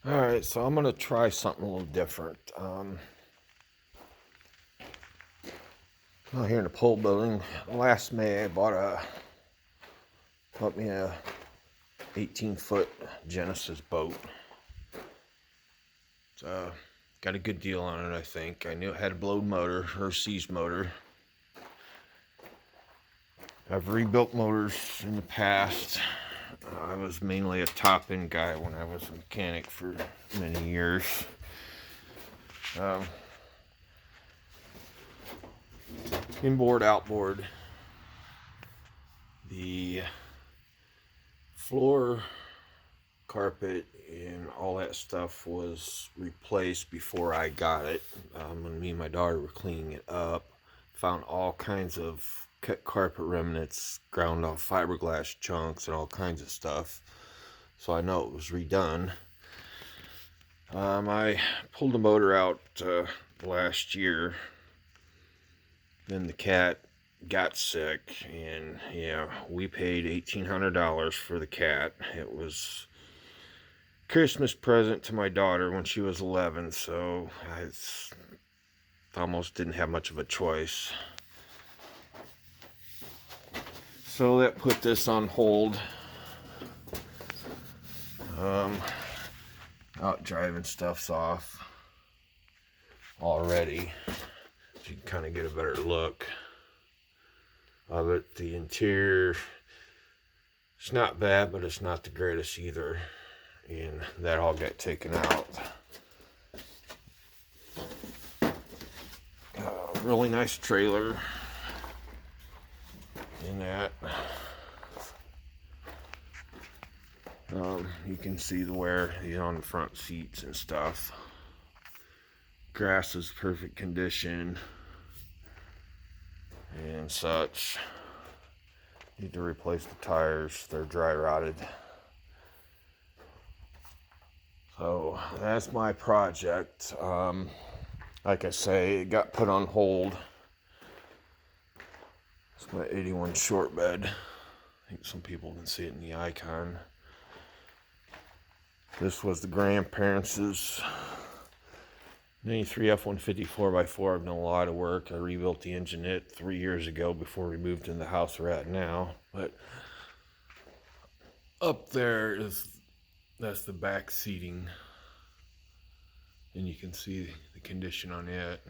Alright, so I'm gonna try something a little different. Out here in the pole building, last May I bought me a 18-foot Genesis boat. It's, got a good deal on it, I think. I knew it had a blowed motor, or seized motor. I've rebuilt motors in the past. I was mainly a top-end guy when I was a mechanic for many years. Inboard, outboard. The floor, carpet, and all that stuff was replaced before I got it. When me and my daughter were cleaning it up, found all kinds of cut carpet remnants, ground off fiberglass chunks, and all kinds of stuff. So I know it was redone. I pulled the motor out last year. Then the cat got sick, and yeah, we paid $1,800 for the cat. It was Christmas present to my daughter when she was 11, so I almost didn't have much of a choice. So that put this on hold. Out driving stuff's off already. So you can kind of get a better look of it. The interior, it's not bad, but it's not the greatest either. And that all got taken out. Really nice trailer in that. You can see the wear on the front seats and stuff. Grass is perfect condition and such. Need to replace the tires, they're dry rotted. So that's my project. Like I say, it got put on hold. It's my 81 short bed. I think some people can see it in the icon. This was the grandparents' 93 F-150 4x4. I've done a lot of work. I rebuilt the engine 3 years ago before we moved in the house we're at now. But up there that's the back seating, and you can see the condition on it.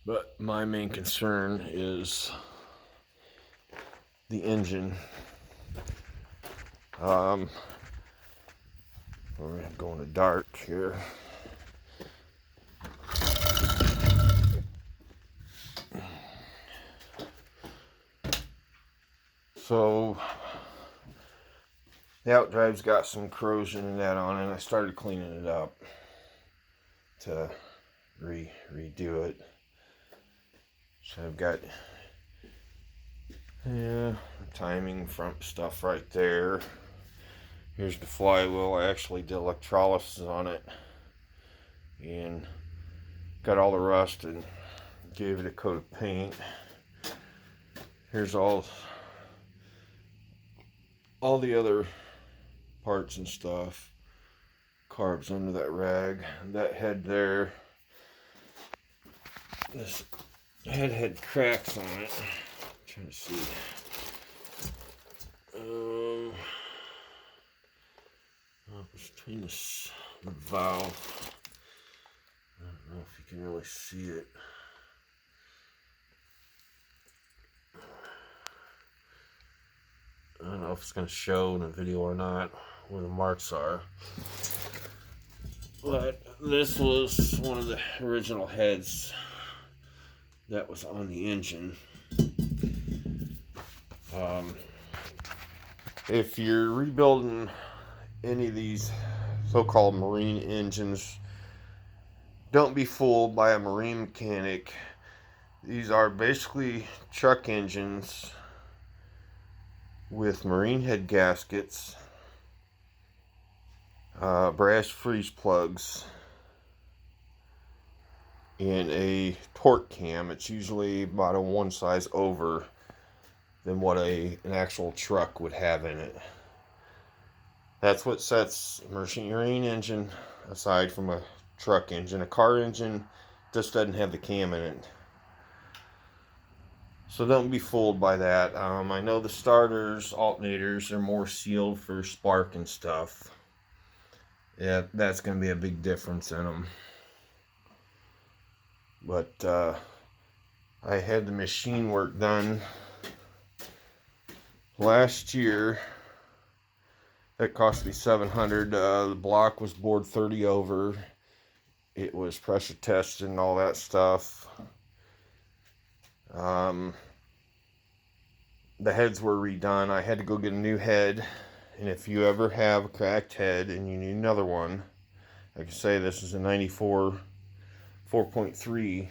But my main concern is the engine. We're going to dark here. So the outdrive's got some corrosion and that on it, and I started cleaning it up to redo it. So I've got timing front stuff right there. Here's the flywheel. I actually did electrolysis on it and got all the rust and gave it a coat of paint. Here's all the other parts and stuff. Carbs under that rag. That head there, this head had cracks on it. I'm trying to see. Between the valve. I don't know if you can really see it. I don't know if it's going to show in the video or not where the marks are. But this was one of the original heads that was on the engine. If you're rebuilding any of these so-called marine engines, don't be fooled by a marine mechanic. These are basically truck engines with marine head gaskets, brass freeze plugs, and a torque cam. It's usually about one size over than what an actual truck would have in it. That's what sets a marine engine aside from a truck engine. A car engine just doesn't have the cam in it. So don't be fooled by that. I know the starters, alternators are more sealed for spark and stuff. Yeah, that's going to be a big difference in them. But I had the machine work done last year. That cost me $700. The block was bored 30 over. It was pressure tested and all that stuff. The heads were redone. I had to go get a new head. And if you ever have a cracked head and you need another one, I can say this is a 94 4.3.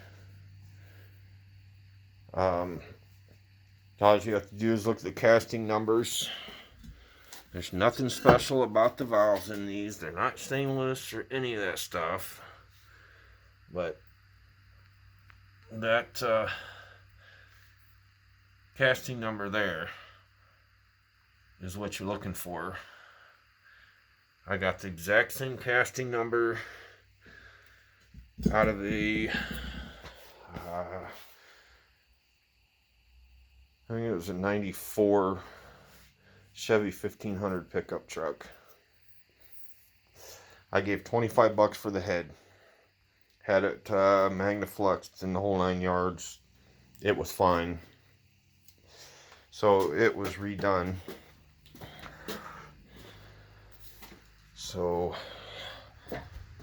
All you have to do is look at the casting numbers. There's nothing special about the valves in these. They're not stainless or any of that stuff. But that casting number there is what you're looking for. I got the exact same casting number out of the I think it was a 94 Chevy 1500 pickup truck. I gave $25 for the head. Had it Magnafluxed in the whole 9 yards. It was fine. So it was redone. So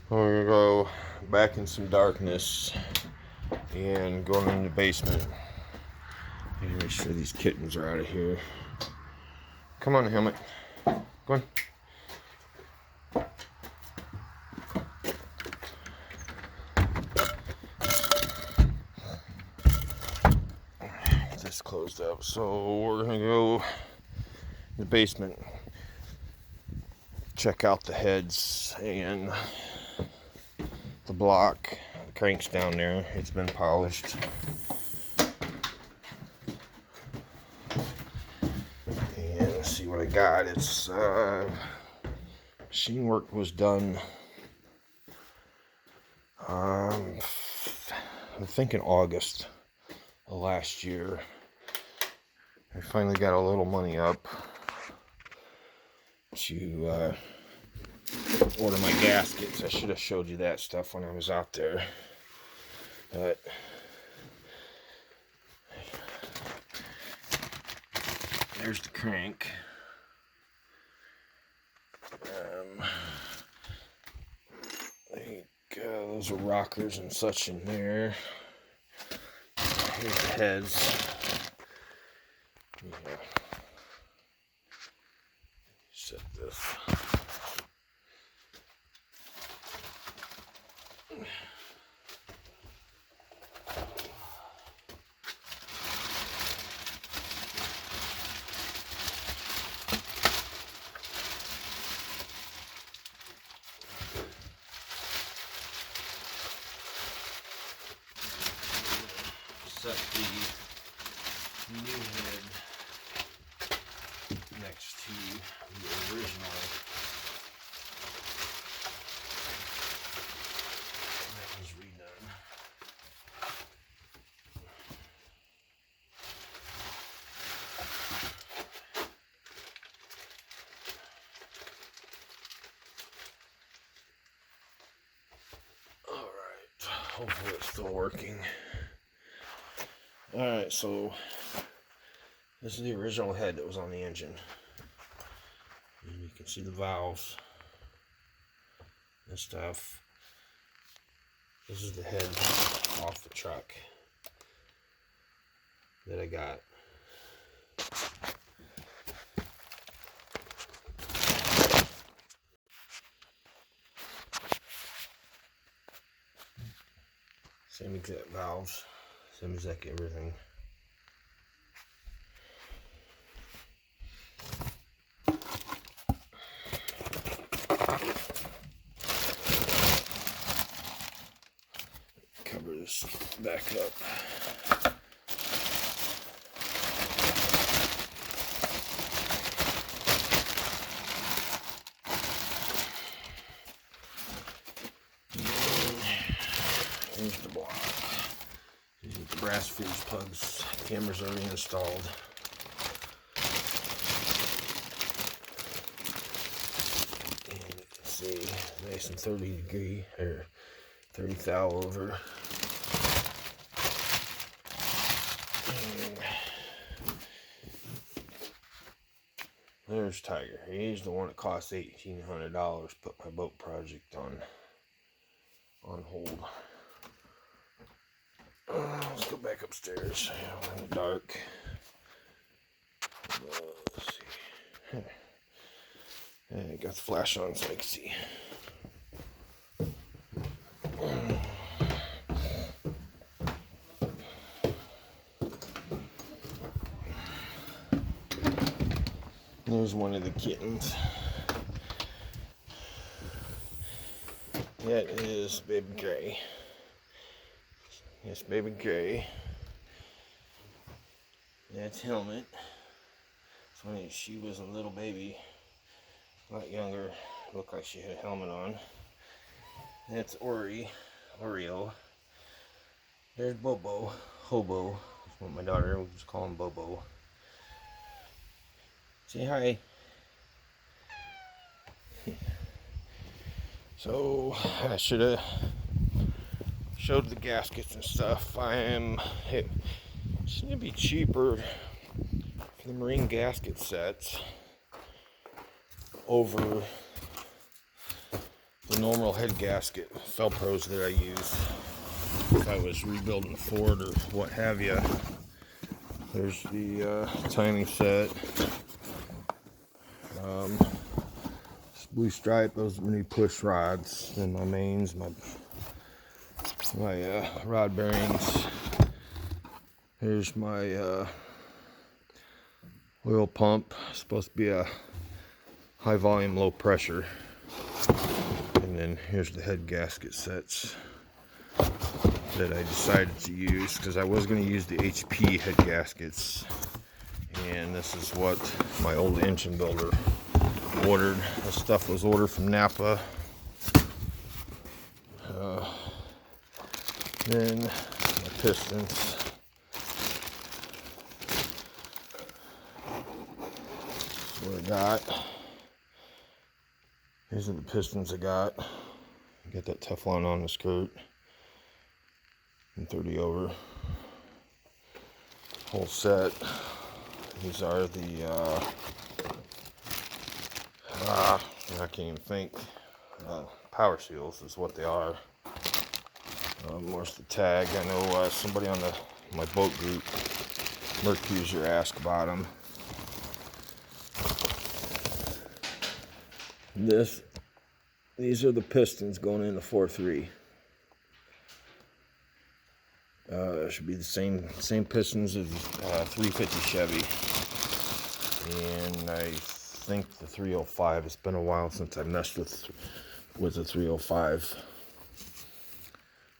we're gonna go back in some darkness and go in the basement. Make sure these kittens are out of here. Come on, Helmet. Go on. This closed up, so we're gonna go in the basement, check out the heads and the block. The crank's down there. It's been polished. And see what I got. It's machine work was done. I'm thinking August of last year. I finally got a little money up to order my gaskets. I should have showed you that stuff when I was out there. But there's the crank. Those are rockers and such in there. Here's the heads. Yeah. Set this. Set the new head next to the original. That was redone. All right, hopefully it's still working. Alright, so this is the original head that was on the engine. And you can see the valves and stuff. This is the head off the truck that I got. Same exact valves. Same exact everything. Cover this back up. fast freeze plugs. Camera's already installed. And you can see nice and 30 degree or 30 thou over. And there's Tiger. He's the one that cost $1,800. Put my boat project on hold. Let's go back upstairs. We're in the dark. Let's see. I got the flash on so I can see. There's one of the kittens. That is Baby Gray. Yes, Baby Gray. That's Helmet. So when she was a little baby, a lot younger, looked like she had a helmet on. That's Oreo. There's Bobo, Hobo. That's what my daughter would just call him, Bobo. Say hi. So I should have showed the gaskets and stuff. It seemed to be cheaper for the marine gasket sets over the normal head gasket Felpros that I use if I was rebuilding a Ford or what have you. There's the timing set. Blue stripe, those are my new push rods, and my mains, my rod bearings. Here's my oil pump, supposed to be a high volume, low pressure. And then here's the head gasket sets that I decided to use because I was going to use the HP head gaskets, and this is what my old engine builder ordered. This stuff was ordered from Napa. Then my pistons. That's what I got. These are the pistons I got. Got that Teflon on the skirt. And 30 over. Whole set. These are the I can't even think. Power seals is what they are. Where's the tag? I know somebody on my boat group, Mercuser, asked about them. These are the pistons going into 4.3. Should be the same pistons as 350 Chevy, and I think the 305. It's been a while since I messed with the 305,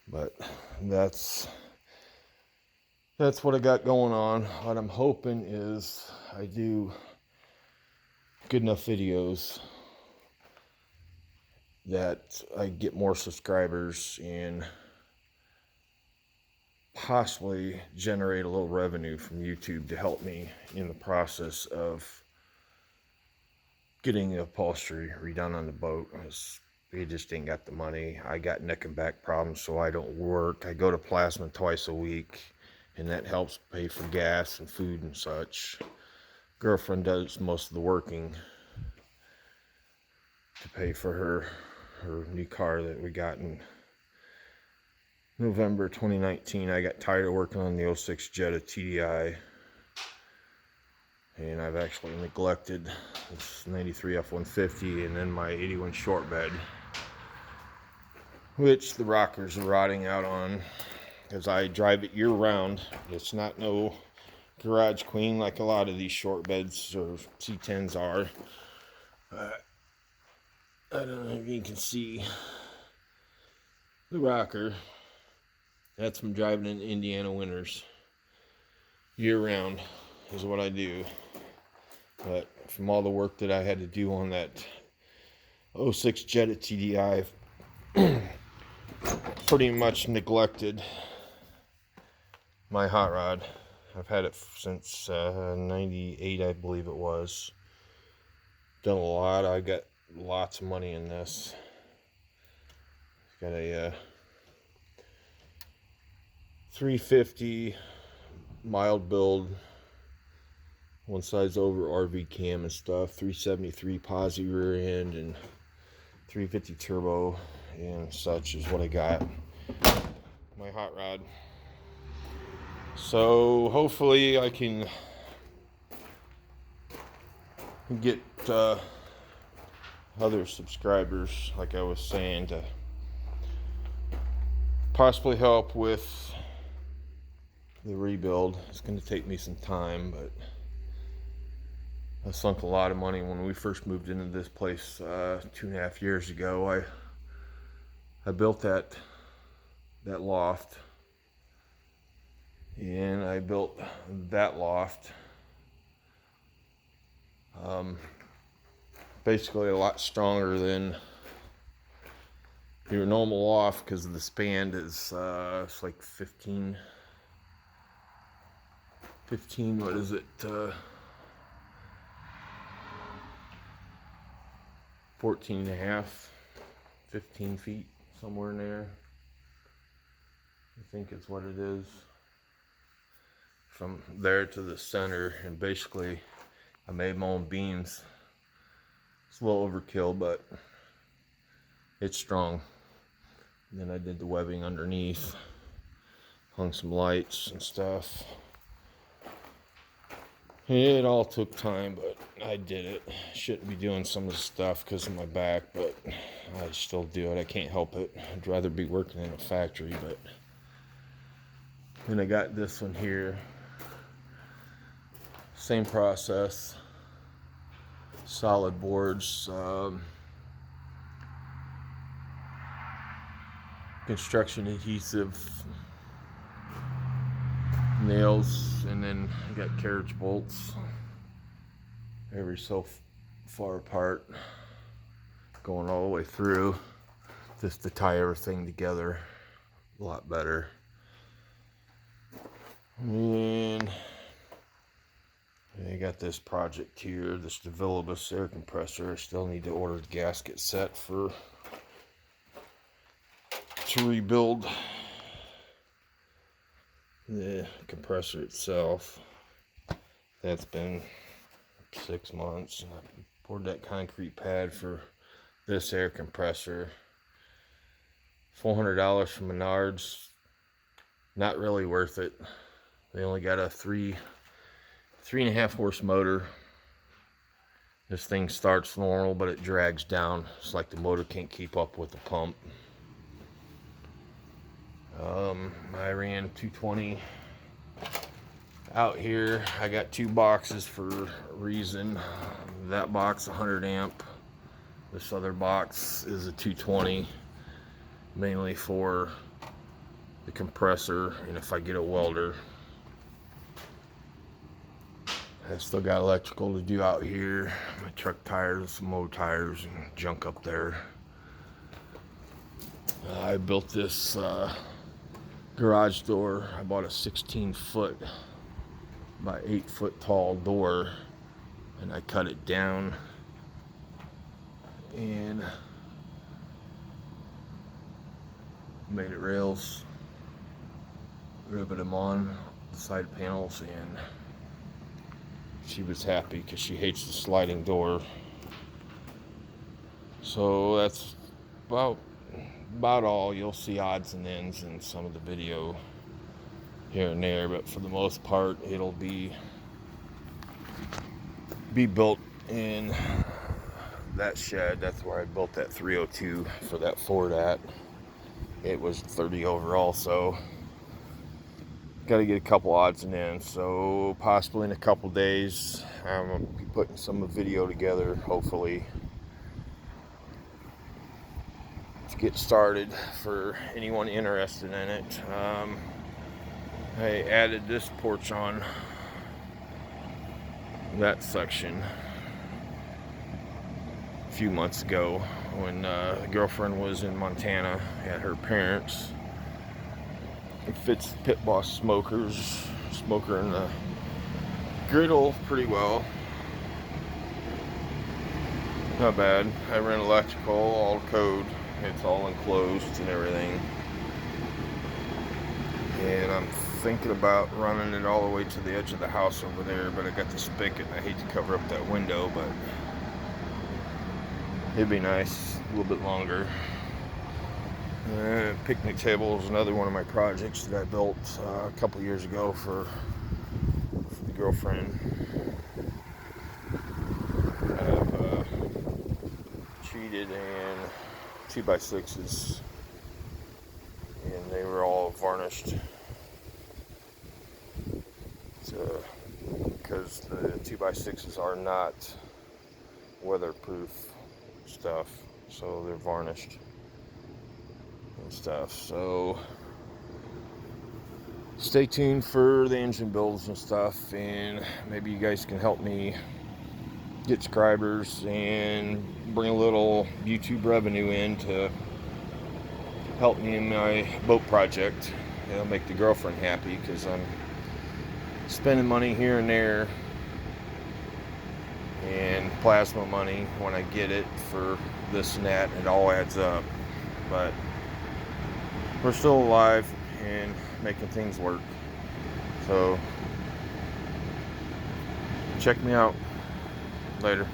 but that's what I got going on. What I'm hoping is I do good enough videos that I get more subscribers and possibly generate a little revenue from YouTube to help me in the process of getting the upholstery redone on the boat. We just ain't got the money. I got neck and back problems, so I don't work. I go to Plasma twice a week, and that helps pay for gas and food and such. Girlfriend does most of the working to pay for her new car that we got in November 2019. I got tired of working on the 06 Jetta TDI, and I've actually neglected this 93 F-150 and then my 81 short bed, which the rockers are rotting out on because I drive it year round. It's not no garage queen like a lot of these short beds or C10s are. I don't know if you can see the rocker. That's from driving in Indiana winters. Year round is what I do. But from all the work that I had to do on that 06 Jetta TDI, pretty much neglected my hot rod. I've had it since 98, I believe it was. Done a lot. I got lots of money in this. Got a 350 mild build, one size over RV cam and stuff, 373 posi rear end and 350 turbo and such is what I got. My hot rod. So hopefully I can get other subscribers, like I was saying, to possibly help with the rebuild. It's going to take me some time, but I sunk a lot of money when we first moved into this place 2.5 years ago. I built that loft, and I built that loft basically a lot stronger than your normal loft, because the span is it's like 15, what is it, 14 and a half, 15 feet, somewhere in there. I think it's what it is, from there to the center. And basically I made my own beams. It's a little overkill, but it's strong. And then I did the webbing underneath, hung some lights and stuff. It all took time, but I did it. Shouldn't be doing some of the stuff because of my back, but I still do it. I can't help it. I'd rather be working in a factory. But then I got this one here. Same process. Solid boards. Construction adhesive. Nails, and then I got carriage bolts every so far apart, going all the way through, just to tie everything together a lot better. And I got this project here, this DeVilbiss air compressor. I still need to order the gasket set to rebuild the compressor itself. That's been 6 months. And I poured that concrete pad for this air compressor. $400 from Menards. Not really worth it. They only got a 3.5 horse motor. This thing starts normal, but it drags down. It's like the motor can't keep up with the pump. I ran 220 out here. I got 2 boxes for a reason. That box 100 amp. This other box is a 220, mainly for the compressor, and if I get a welder. I still got electrical to do out here. My truck tires, some motor tires, and junk up there. I built this garage door. I bought a 16-foot by 8-foot tall door, and I cut it down and made it rails, riveted them on the side panels, and she was happy because she hates the sliding door. So that's about all. You'll see odds and ends in some of the video here and there, but for the most part it'll be built in that shed. That's where I built that 302 for that Ford at. It was 30 overall, so got to get a couple odds and ends. So possibly in a couple days I'm gonna be putting some video together, hopefully, to get started for anyone interested in it. I added this porch on that section a few months ago when a girlfriend was in Montana at her parents. I fits Pit Boss smoker in the griddle pretty well. Not bad. I ran electrical, all code. It's all enclosed and everything. And I'm thinking about running it all the way to the edge of the house over there, but I got the spigot and I hate to cover up that window, but it'd be nice a little bit longer. Picnic table is another one of my projects that I built a couple years ago for the girlfriend. I have cheated and 2x6s, and they were all varnished. Because the 2x6s are not weatherproof stuff, so they're varnished and stuff. So stay tuned for the engine builds and stuff, and maybe you guys can help me get subscribers and bring a little YouTube revenue in to help me in my boat project. It'll make the girlfriend happy, because I'm spending money here and there and plasma money when I get it for this and that. It all adds up, but we're still alive and making things work. So check me out later.